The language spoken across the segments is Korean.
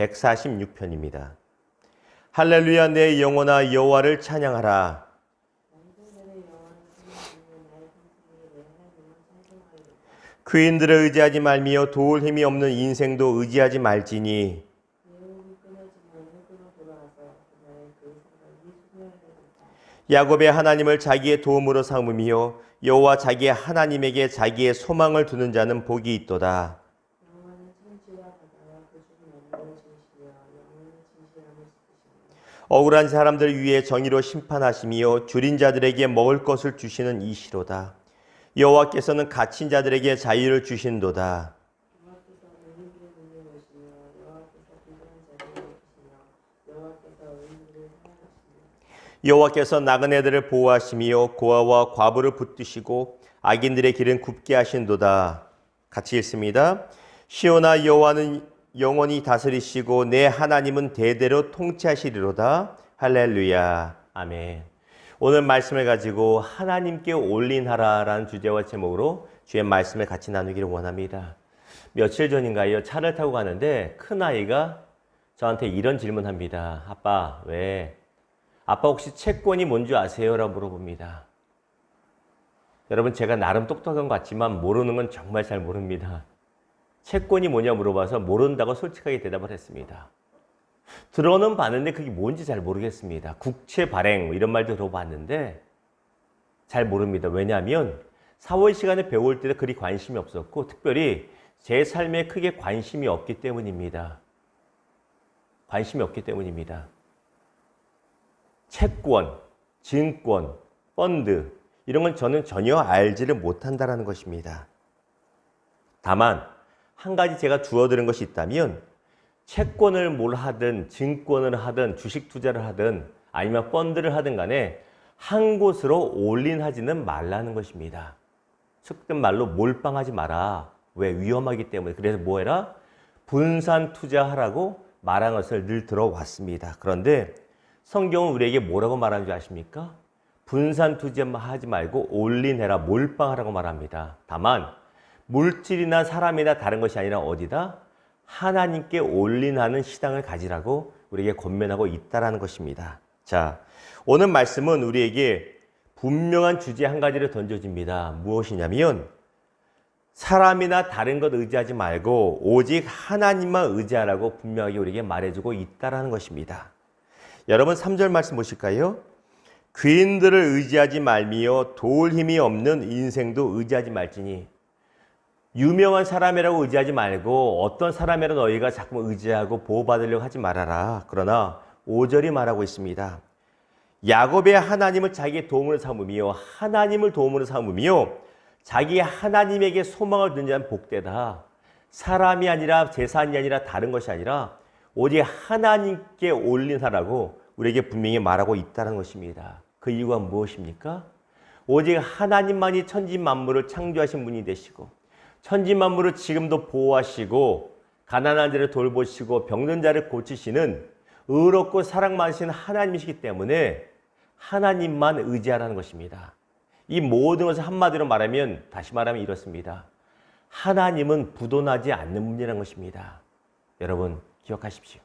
146편입니다. 할렐루야 내 영혼아 여호와를 찬양하라. 귀인들을 의지하지 말며 도울 힘이 없는 인생도 의지하지 말지니 야곱의 하나님을 자기의 도움으로 삼으며 여호와 자기의 하나님에게 자기의 소망을 두는 자는 복이 있도다. 억울한 사람들 위에 정의로 심판하시며 줄인 자들에게 먹을 것을 주시는 이시로다. 여호와께서는 갇힌 자들에게 자유를 주신도다. 여호와께서 나그네들을 보호하시며 고아와 과부를 붙드시고 악인들의 길은 굽게 하신도다. 같이 읽습니다. 시온아 여호와는 영원히 다스리시고 내 하나님은 대대로 통치하시리로다. 할렐루야. 아멘. 오늘 말씀을 가지고 하나님께 올인하라라는 주제와 제목으로 주의 말씀을 같이 나누기를 원합니다. 며칠 전인가요? 차를 타고 가는데 큰아이가 저한테 이런 질문합니다. 아빠, 왜? 아빠 혹시 채권이 뭔지 아세요? 라고 물어봅니다. 여러분 제가 나름 똑똑한 것 같지만 모르는 건 정말 잘 모릅니다. 채권이 뭐냐 물어봐서 모른다고 솔직하게 대답을 했습니다. 들어는 봤는데 그게 뭔지 잘 모르겠습니다. 국채 발행 이런 말도 들어봤는데 잘 모릅니다. 왜냐하면 4월 시간에 배울 때도 그리 관심이 없었고 특별히 제 삶에 크게 관심이 없기 때문입니다. 관심이 없기 때문입니다. 채권, 증권, 펀드 이런 건 저는 전혀 알지를 못한다는 것입니다. 다만 한 가지 제가 주워들은 것이 있다면 채권을 뭘 하든 증권을 하든 주식 투자를 하든 아니면 펀드를 하든 간에 한 곳으로 올인하지는 말라는 것입니다. 속된 말로 몰빵하지 마라. 왜? 위험하기 때문에. 그래서 뭐 해라? 분산 투자하라고 말한 것을 늘 들어왔습니다. 그런데 성경은 우리에게 뭐라고 말하는 줄 아십니까? 분산 투자하지 말고 올인해라, 몰빵하라고 말합니다. 다만 물질이나 사람이나 다른 것이 아니라 어디다? 하나님께 올인하는 시당을 가지라고 우리에게 권면하고 있다는 것입니다. 자, 오늘 말씀은 우리에게 분명한 주제 한 가지를 던져줍니다. 무엇이냐면 사람이나 다른 것 의지하지 말고 오직 하나님만 의지하라고 분명하게 우리에게 말해주고 있다는 것입니다. 여러분 3절 말씀 보실까요? 귀인들을 의지하지 말며 도울 힘이 없는 인생도 의지하지 말지니 유명한 사람이라고 의지하지 말고 어떤 사람이라도 너희가 자꾸 의지하고 보호받으려고 하지 말아라. 그러나 5절이 말하고 있습니다. 야곱의 하나님을 자기의 도움으로 삼으며 하나님을 도움으로 삼으며 자기 하나님에게 소망을 두는 자는 복되다. 사람이 아니라 재산이 아니라 다른 것이 아니라 오직 하나님께 올인하라고 우리에게 분명히 말하고 있다는 것입니다. 그 이유가 무엇입니까? 오직 하나님만이 천지 만물을 창조하신 분이 되시고 천지 만물을 지금도 보호하시고 가난한 자를 돌보시고 병든 자를 고치시는 의롭고 사랑 많으신 하나님이시기 때문에 하나님만 의지하라는 것입니다. 이 모든 것을 한마디로 말하면 다시 말하면 이렇습니다. 하나님은 부도나지 않는 분이라는 것입니다. 여러분 기억하십시오.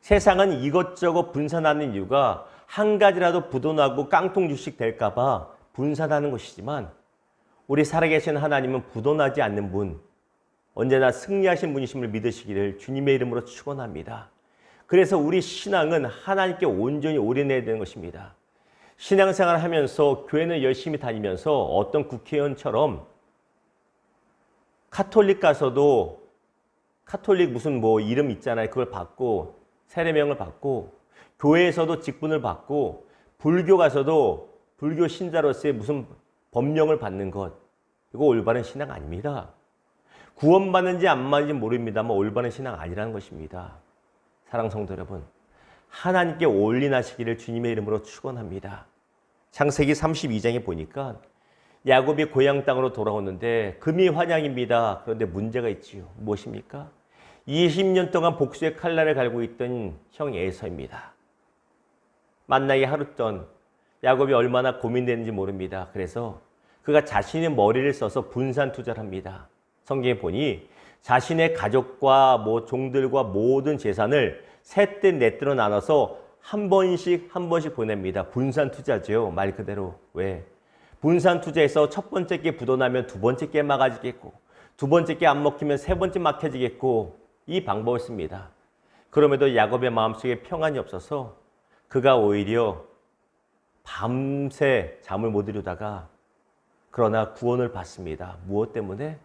세상은 이것저것 분산하는 이유가 한 가지라도 부도나고 깡통주식 될까 봐 분산하는 것이지만 우리 살아계신 하나님은 부도나지 않는 분, 언제나 승리하신 분이심을 믿으시기를 주님의 이름으로 축원합니다. 그래서 우리 신앙은 하나님께 온전히 올인해야 되는 것입니다. 신앙생활을 하면서 교회는 열심히 다니면서 어떤 국회의원처럼 카톨릭 가서도 카톨릭 무슨 뭐 이름 있잖아요. 그걸 받고 세례명을 받고 교회에서도 직분을 받고 불교 가서도 불교 신자로서의 무슨 법령을 받는 것 이거 올바른 신앙 아닙니다. 구원받는지 안 받는지 모릅니다만 올바른 신앙 아니라는 것입니다. 사랑하는 성도 여러분 하나님께 올인하시기를 주님의 이름으로 축원합니다. 창세기 32장에 보니까 야곱이 고향 땅으로 돌아오는데 금이 환양입니다. 그런데 문제가 있지요. 무엇입니까? 20년 동안 복수의 칼날을 갈고 있던 형 에서입니다. 만나기 하루 전 야곱이 얼마나 고민되는지 모릅니다. 그래서 그가 자신의 머리를 써서 분산 투자를 합니다. 성경에 보니 자신의 가족과 종들과 모든 재산을 셋째 넷째로 나눠서 한 번씩 보냅니다. 분산 투자죠. 말 그대로. 왜? 분산 투자에서 첫 번째 게 부도나면 두 번째 게 막아지겠고, 두 번째 게 안 먹히면 세 번째 막혀지겠고, 이 방법을 씁니다. 그럼에도 야곱의 마음속에 평안이 없어서 그가 오히려 밤새 잠을 못 이루다가 그러나 구원을 받습니다. 무엇 때문에?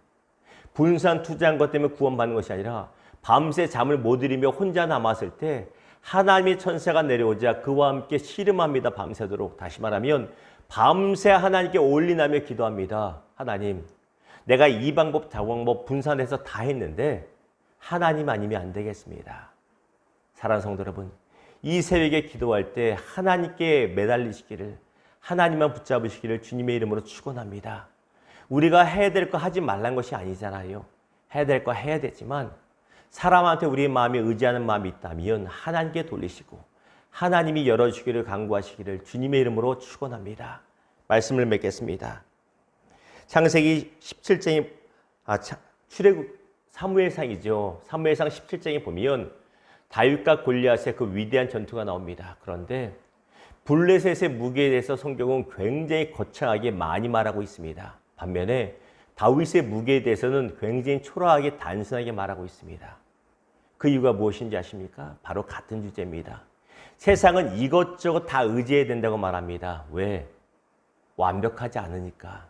분산 투자한 것 때문에 구원받는 것이 아니라 밤새 잠을 못 이루며 혼자 남았을 때 하나님의 천사가 내려오자 그와 함께 씨름합니다. 밤새도록. 다시 말하면 밤새 하나님께 올인하며 기도합니다. 하나님, 내가 이 방법 저 방법 분산해서 다 했는데 하나님 아니면 안 되겠습니다. 사랑하는 성도 여러분, 이 새벽에 기도할 때 하나님께 매달리시기를, 하나님만 붙잡으시기를 주님의 이름으로 축원합니다. 우리가 해야 될 거 하지 말란 것이 아니잖아요. 해야 될 거 해야 되지만 사람한테 우리의 마음에 의지하는 마음이 있다면 하나님께 돌리시고 하나님이 열어주기를 간구하시기를 주님의 이름으로 축원합니다. 말씀을 맺겠습니다. 창세기 17장이 출애굽 사무엘상이죠. 사무엘상 17장에 보면 다윗과 골리앗의 그 위대한 전투가 나옵니다. 그런데 블레셋의 무기에 대해서 성경은 굉장히 거창하게 많이 말하고 있습니다. 반면에 다윗의 무기에 대해서는 굉장히 초라하게 단순하게 말하고 있습니다. 그 이유가 무엇인지 아십니까? 바로 같은 주제입니다. 세상은 이것저것 다 의지해야 된다고 말합니다. 왜? 완벽하지 않으니까.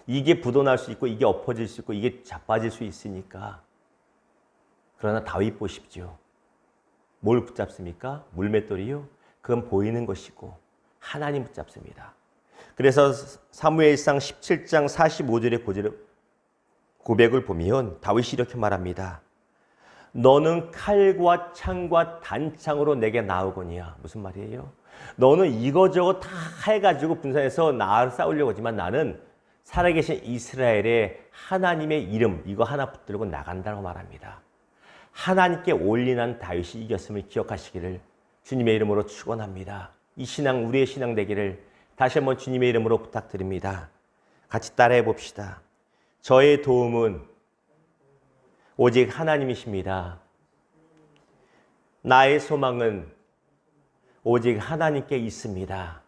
이게 부도날 수 있고 이게 엎어질 수 있고 이게 자빠질 수 있으니까. 그러나 다윗 보십시오. 뭘 붙잡습니까? 물맷돌이요? 그건 보이는 것이고 하나님 붙잡습니다. 그래서 사무엘상 17장 45절의 고백을 보면 다윗이 이렇게 말합니다. 너는 칼과 창과 단창으로 내게 나오거니와. 무슨 말이에요? 너는 이거저거 다 해가지고 분산해서 나를 싸우려고 하지만 나는 살아계신 이스라엘의 하나님의 이름 이거 하나 붙들고 나간다고 말합니다. 하나님께 올인한 다윗이 이겼음을 기억하시기를 주님의 이름으로 축원합니다. 이 신앙 우리의 신앙 되기를 다시 한번 주님의 이름으로 부탁드립니다. 같이 따라해 봅시다. 저의 도움은 오직 하나님이십니다. 나의 소망은 오직 하나님께 있습니다.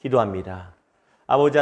기도합니다. 아버지